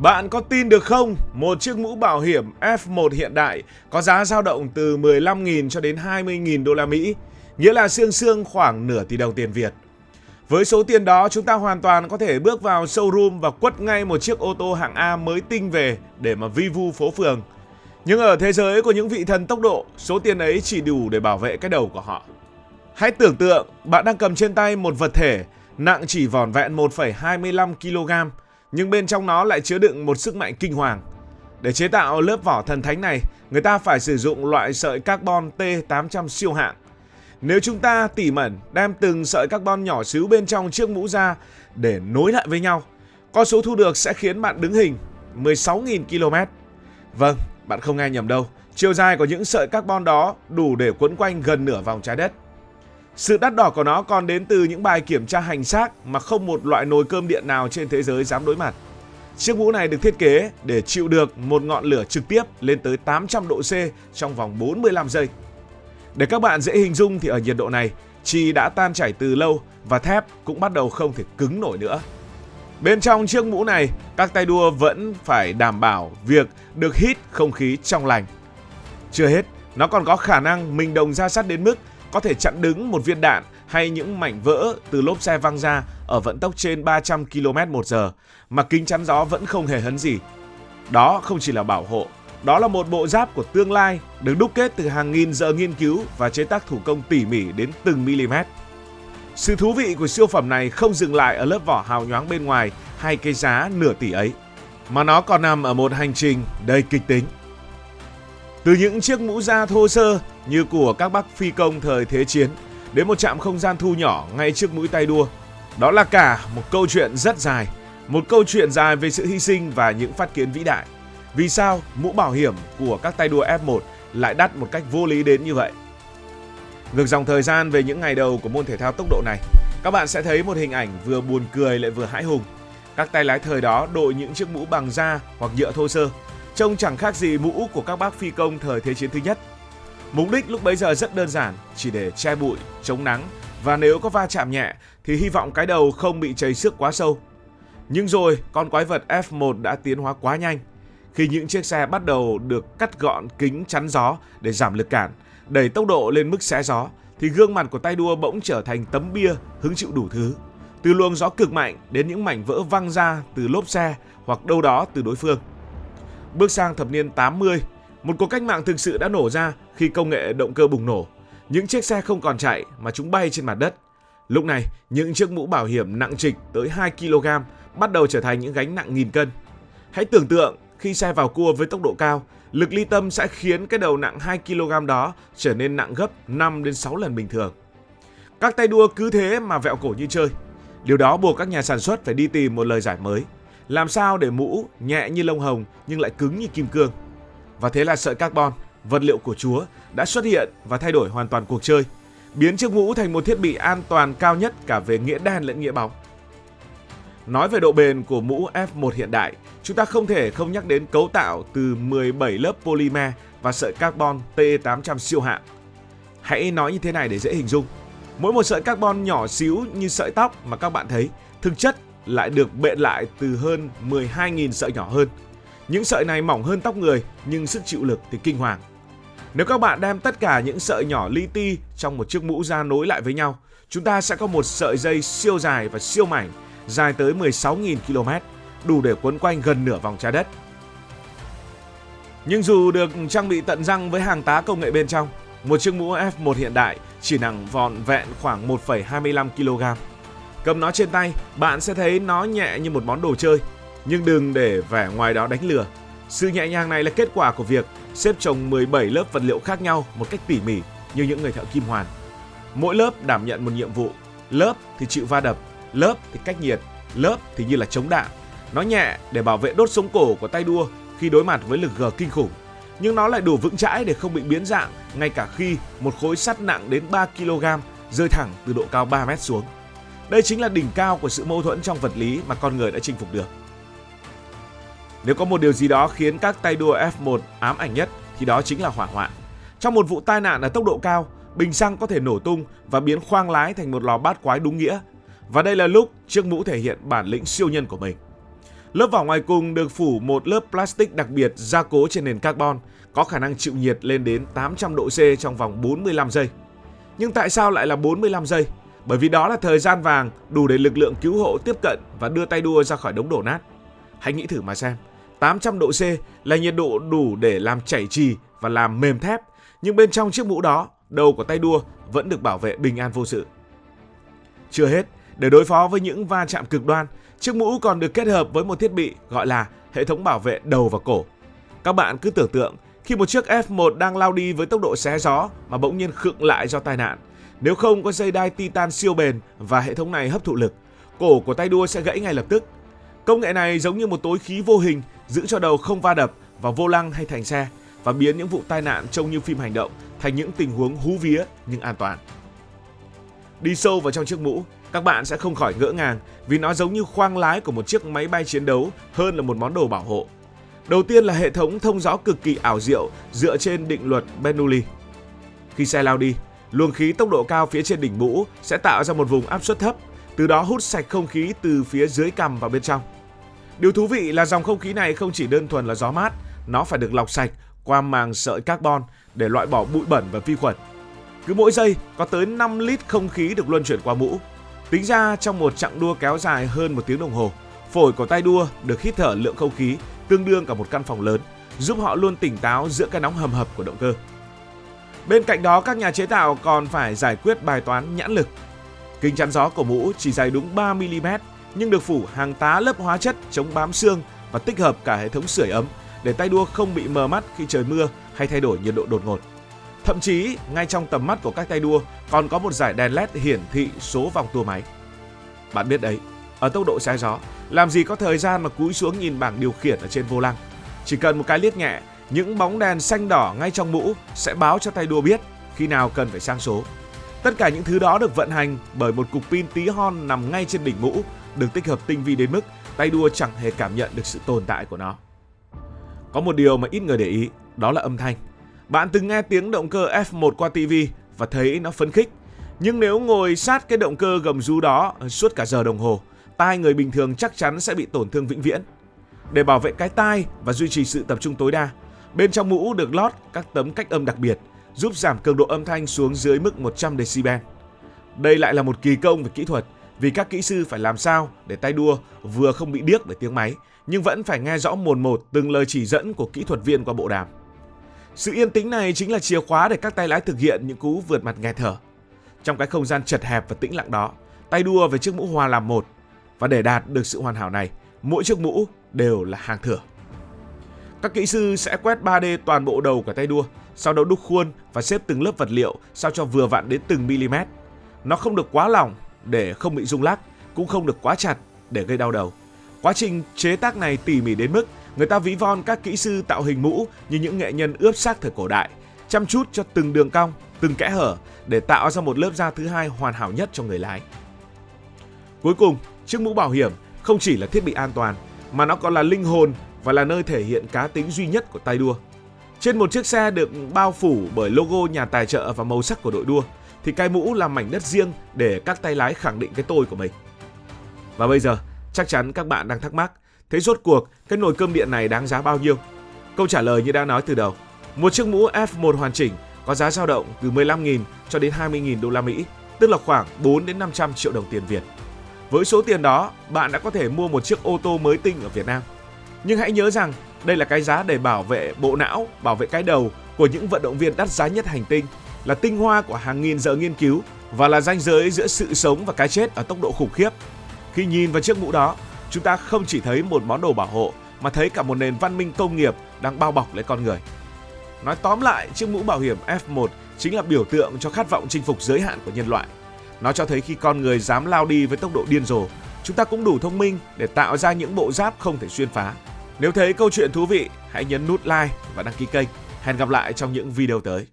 Bạn có tin được không? Một chiếc mũ bảo hiểm F1 hiện đại có giá dao động từ 15.000 cho đến 20.000 đô la Mỹ, nghĩa là xương xương khoảng nửa tỷ đồng tiền Việt. Với số tiền đó, chúng ta hoàn toàn có thể bước vào showroom và quất ngay một chiếc ô tô hạng A mới tinh về để mà vi vu phố phường. Nhưng ở thế giới của những vị thần tốc độ, số tiền ấy chỉ đủ để bảo vệ cái đầu của họ. Hãy tưởng tượng bạn đang cầm trên tay một vật thể nặng chỉ vỏn vẹn 1,25 kg, nhưng bên trong nó lại chứa đựng một sức mạnh kinh hoàng. Để chế tạo lớp vỏ thần thánh này, người ta phải sử dụng loại sợi carbon T800 siêu hạng. Nếu chúng ta tỉ mẩn đem từng sợi carbon nhỏ xíu bên trong chiếc mũ ra để nối lại với nhau, con số thu được sẽ khiến bạn đứng hình 16.000 km. Vâng, bạn không nghe nhầm đâu. Chiều dài của những sợi carbon đó đủ để quấn quanh gần nửa vòng trái đất. Sự đắt đỏ của nó còn đến từ những bài kiểm tra hành xác mà không một loại nồi cơm điện nào trên thế giới dám đối mặt. Chiếc mũ này được thiết kế để chịu được một ngọn lửa trực tiếp lên tới 800 độ C trong vòng 45 giây. Để các bạn dễ hình dung thì ở nhiệt độ này, chì đã tan chảy từ lâu và thép cũng bắt đầu không thể cứng nổi nữa. Bên trong chiếc mũ này, các tay đua vẫn phải đảm bảo việc được hít không khí trong lành. Chưa hết, nó còn có khả năng mình đồng ra sắt đến mức có thể chặn đứng một viên đạn hay những mảnh vỡ từ lốp xe văng ra ở vận tốc trên 300 km/h mà kính chắn gió vẫn không hề hấn gì. Đó không chỉ là bảo hộ, đó là một bộ giáp của tương lai được đúc kết từ hàng nghìn giờ nghiên cứu và chế tác thủ công tỉ mỉ đến từng mm. Sự thú vị của siêu phẩm này không dừng lại ở lớp vỏ hào nhoáng bên ngoài hay cái giá nửa tỷ ấy, mà nó còn nằm ở một hành trình đầy kịch tính. Từ những chiếc mũ da thô sơ như của các bác phi công thời Thế chiến đến một trạm không gian thu nhỏ ngay trước mũi tay đua. Đó là cả một câu chuyện rất dài, một câu chuyện dài về sự hy sinh và những phát kiến vĩ đại. Vì sao mũ bảo hiểm của các tay đua F1 lại đắt một cách vô lý đến như vậy? Ngược dòng thời gian về những ngày đầu của môn thể thao tốc độ này, các bạn sẽ thấy một hình ảnh vừa buồn cười lại vừa hãi hùng. Các tay lái thời đó đội những chiếc mũ bằng da hoặc nhựa thô sơ, trông chẳng khác gì mũ của các bác phi công thời Thế chiến thứ nhất. Mục đích lúc bấy giờ rất đơn giản, chỉ để che bụi, chống nắng và nếu có va chạm nhẹ thì hy vọng cái đầu không bị chảy xước quá sâu. Nhưng rồi con quái vật F1 đã tiến hóa quá nhanh. Khi những chiếc xe bắt đầu được cắt gọn kính chắn gió để giảm lực cản, đẩy tốc độ lên mức xé gió, thì gương mặt của tay đua bỗng trở thành tấm bia hứng chịu đủ thứ. Từ luồng gió cực mạnh đến những mảnh vỡ văng ra từ lốp xe hoặc đâu đó từ đối phương. Bước sang thập niên 80, một cuộc cách mạng thực sự đã nổ ra khi công nghệ động cơ bùng nổ. Những chiếc xe không còn chạy mà chúng bay trên mặt đất. Lúc này, những chiếc mũ bảo hiểm nặng trịch tới 2 kg bắt đầu trở thành những gánh nặng nghìn cân. Hãy tưởng tượng khi xe vào cua với tốc độ cao, lực ly tâm sẽ khiến cái đầu nặng 2 kg đó trở nên nặng gấp 5 đến 6 lần bình thường. Các tay đua cứ thế mà vẹo cổ như chơi. Điều đó buộc các nhà sản xuất phải đi tìm một lời giải mới. Làm sao để mũ nhẹ như lông hồng nhưng lại cứng như kim cương. Và thế là sợi carbon, vật liệu của Chúa, đã xuất hiện và thay đổi hoàn toàn cuộc chơi, biến chiếc mũ thành một thiết bị an toàn cao nhất cả về nghĩa đen lẫn nghĩa bóng. Nói về độ bền của mũ F1 hiện đại, chúng ta không thể không nhắc đến cấu tạo từ 17 lớp polymer và sợi carbon T800 siêu hạng. Hãy nói như thế này để dễ hình dung. Mỗi một sợi carbon nhỏ xíu như sợi tóc mà các bạn thấy, thực chất lại được bện lại từ hơn 12.000 sợi nhỏ hơn. Những sợi này mỏng hơn tóc người nhưng sức chịu lực thì kinh hoàng. Nếu các bạn đem tất cả những sợi nhỏ li ti trong một chiếc mũ ra nối lại với nhau, chúng ta sẽ có một sợi dây siêu dài và siêu mảnh, dài tới 16.000 km, đủ để quấn quanh gần nửa vòng trái đất. Nhưng dù được trang bị tận răng với hàng tá công nghệ bên trong, một chiếc mũ F1 hiện đại chỉ nặng vỏn vẹn khoảng 1,25 kg. Cầm nó trên tay, bạn sẽ thấy nó nhẹ như một món đồ chơi. Nhưng đừng để vẻ ngoài đó đánh lừa. Sự nhẹ nhàng này là kết quả của việc xếp chồng 17 lớp vật liệu khác nhau một cách tỉ mỉ như những người thợ kim hoàn. Mỗi lớp đảm nhận một nhiệm vụ. Lớp thì chịu va đập, lớp thì cách nhiệt, lớp thì như là chống đạn. Nó nhẹ để bảo vệ đốt sống cổ của tay đua khi đối mặt với lực G kinh khủng. Nhưng nó lại đủ vững chãi để không bị biến dạng ngay cả khi một khối sắt nặng đến 3 kg rơi thẳng từ độ cao 3 mét xuống. Đây chính là đỉnh cao của sự mâu thuẫn trong vật lý mà con người đã chinh phục được. Nếu có một điều gì đó khiến các tay đua F1 ám ảnh nhất thì đó chính là hỏa hoạn. Trong một vụ tai nạn ở tốc độ cao, bình xăng có thể nổ tung và biến khoang lái thành một lò bát quái đúng nghĩa. Và đây là lúc chiếc mũ thể hiện bản lĩnh siêu nhân của mình. Lớp vỏ ngoài cùng được phủ một lớp plastic đặc biệt gia cố trên nền carbon, có khả năng chịu nhiệt lên đến 800 độ C trong vòng 45 giây. Nhưng tại sao lại là 45 giây? Bởi vì đó là thời gian vàng đủ để lực lượng cứu hộ tiếp cận và đưa tay đua ra khỏi đống đổ nát. Hãy nghĩ thử mà xem, 800 độ C là nhiệt độ đủ để làm chảy chì và làm mềm thép, nhưng bên trong chiếc mũ đó, đầu của tay đua vẫn được bảo vệ bình an vô sự. Chưa hết, để đối phó với những va chạm cực đoan, chiếc mũ còn được kết hợp với một thiết bị gọi là hệ thống bảo vệ đầu và cổ. Các bạn cứ tưởng tượng, khi một chiếc F1 đang lao đi với tốc độ xé gió mà bỗng nhiên khựng lại do tai nạn, nếu không có dây đai titan siêu bền và hệ thống này hấp thụ lực, cổ của tay đua sẽ gãy ngay lập tức. Công nghệ này giống như một tối khí vô hình giữ cho đầu không va đập vào vô lăng hay thành xe và biến những vụ tai nạn trông như phim hành động thành những tình huống hú vía nhưng an toàn. Đi sâu vào trong chiếc mũ, các bạn sẽ không khỏi ngỡ ngàng vì nó giống như khoang lái của một chiếc máy bay chiến đấu hơn là một món đồ bảo hộ. Đầu tiên là hệ thống thông gió cực kỳ ảo diệu dựa trên định luật Bernoulli. Khi xe lao đi, luồng khí tốc độ cao phía trên đỉnh mũ sẽ tạo ra một vùng áp suất thấp, từ đó hút sạch không khí từ phía dưới cằm vào bên trong. Điều thú vị là dòng không khí này không chỉ đơn thuần là gió mát, nó phải được lọc sạch qua màng sợi carbon để loại bỏ bụi bẩn và vi khuẩn. Cứ mỗi giây có tới 5 lít không khí được luân chuyển qua mũ. Tính ra trong một chặng đua kéo dài hơn 1 tiếng đồng hồ, phổi của tay đua được hít thở lượng không khí tương đương cả một căn phòng lớn, giúp họ luôn tỉnh táo giữa cái nóng hầm hập của động cơ. Bên cạnh đó, các nhà chế tạo còn phải giải quyết bài toán nhãn lực. Kính chắn gió của mũ chỉ dày đúng 3 mm nhưng được phủ hàng tá lớp hóa chất chống bám xương và tích hợp cả hệ thống sưởi ấm để tay đua không bị mờ mắt khi trời mưa hay thay đổi nhiệt độ đột ngột. Thậm chí, ngay trong tầm mắt của các tay đua còn có một dải đèn LED hiển thị số vòng tua máy. Bạn biết đấy, ở tốc độ xé gió, làm gì có thời gian mà cúi xuống nhìn bảng điều khiển ở trên vô lăng. Chỉ cần một cái liếc nhẹ, những bóng đèn xanh đỏ ngay trong mũ sẽ báo cho tay đua biết khi nào cần phải sang số. Tất cả những thứ đó được vận hành bởi một cục pin tí hon nằm ngay trên đỉnh mũ, được tích hợp tinh vi đến mức tay đua chẳng hề cảm nhận được sự tồn tại của nó. Có một điều mà ít người để ý, đó là âm thanh. Bạn từng nghe tiếng động cơ F1 qua TV và thấy nó phấn khích. Nhưng nếu ngồi sát cái động cơ gầm rú đó suốt cả giờ đồng hồ, tai người bình thường chắc chắn sẽ bị tổn thương vĩnh viễn. Để bảo vệ cái tai và duy trì sự tập trung tối đa, bên trong mũ được lót các tấm cách âm đặc biệt, giúp giảm cường độ âm thanh xuống dưới mức 100 decibel. Đây lại là một kỳ công về kỹ thuật, vì các kỹ sư phải làm sao để tay đua vừa không bị điếc bởi tiếng máy, nhưng vẫn phải nghe rõ mồn một từng lời chỉ dẫn của kỹ thuật viên qua bộ đàm. Sự yên tĩnh này chính là chìa khóa để các tay lái thực hiện những cú vượt mặt nghẹt thở. Trong cái không gian chật hẹp và tĩnh lặng đó, tay đua với chiếc mũ hòa làm một. Và để đạt được sự hoàn hảo này, mỗi chiếc mũ đều là hàng thừa. Các kỹ sư sẽ quét 3D toàn bộ đầu của tay đua, sau đó đúc khuôn và xếp từng lớp vật liệu sao cho vừa vặn đến từng mm. Nó không được quá lỏng để không bị rung lắc, cũng không được quá chặt để gây đau đầu. Quá trình chế tác này tỉ mỉ đến mức người ta ví von các kỹ sư tạo hình mũ như những nghệ nhân ướp xác thời cổ đại, chăm chút cho từng đường cong, từng kẽ hở để tạo ra một lớp da thứ hai hoàn hảo nhất cho người lái. Cuối cùng, chiếc mũ bảo hiểm không chỉ là thiết bị an toàn mà nó còn là linh hồn và là nơi thể hiện cá tính duy nhất của tay đua. Trên một chiếc xe được bao phủ bởi logo nhà tài trợ và màu sắc của đội đua, thì cái mũ là mảnh đất riêng để các tay lái khẳng định cái tôi của mình. Và bây giờ, chắc chắn các bạn đang thắc mắc, thế rốt cuộc cái nồi cơm điện này đáng giá bao nhiêu? Câu trả lời như đã nói từ đầu, một chiếc mũ F1 hoàn chỉnh có giá dao động từ 15.000 cho đến 20.000 đô la Mỹ, tức là khoảng 4 đến 500 triệu đồng tiền Việt. Với số tiền đó, bạn đã có thể mua một chiếc ô tô mới tinh ở Việt Nam. Nhưng hãy nhớ rằng, đây là cái giá để bảo vệ bộ não, bảo vệ cái đầu của những vận động viên đắt giá nhất hành tinh, là tinh hoa của hàng nghìn giờ nghiên cứu và là ranh giới giữa sự sống và cái chết ở tốc độ khủng khiếp. Khi nhìn vào chiếc mũ đó, chúng ta không chỉ thấy một món đồ bảo hộ mà thấy cả một nền văn minh công nghiệp đang bao bọc lấy con người. Nói tóm lại, chiếc mũ bảo hiểm F1 chính là biểu tượng cho khát vọng chinh phục giới hạn của nhân loại. Nó cho thấy khi con người dám lao đi với tốc độ điên rồ, chúng ta cũng đủ thông minh để tạo ra những bộ giáp không thể xuyên phá. Nếu thấy câu chuyện thú vị, hãy nhấn nút like và đăng ký kênh. Hẹn gặp lại trong những video tới.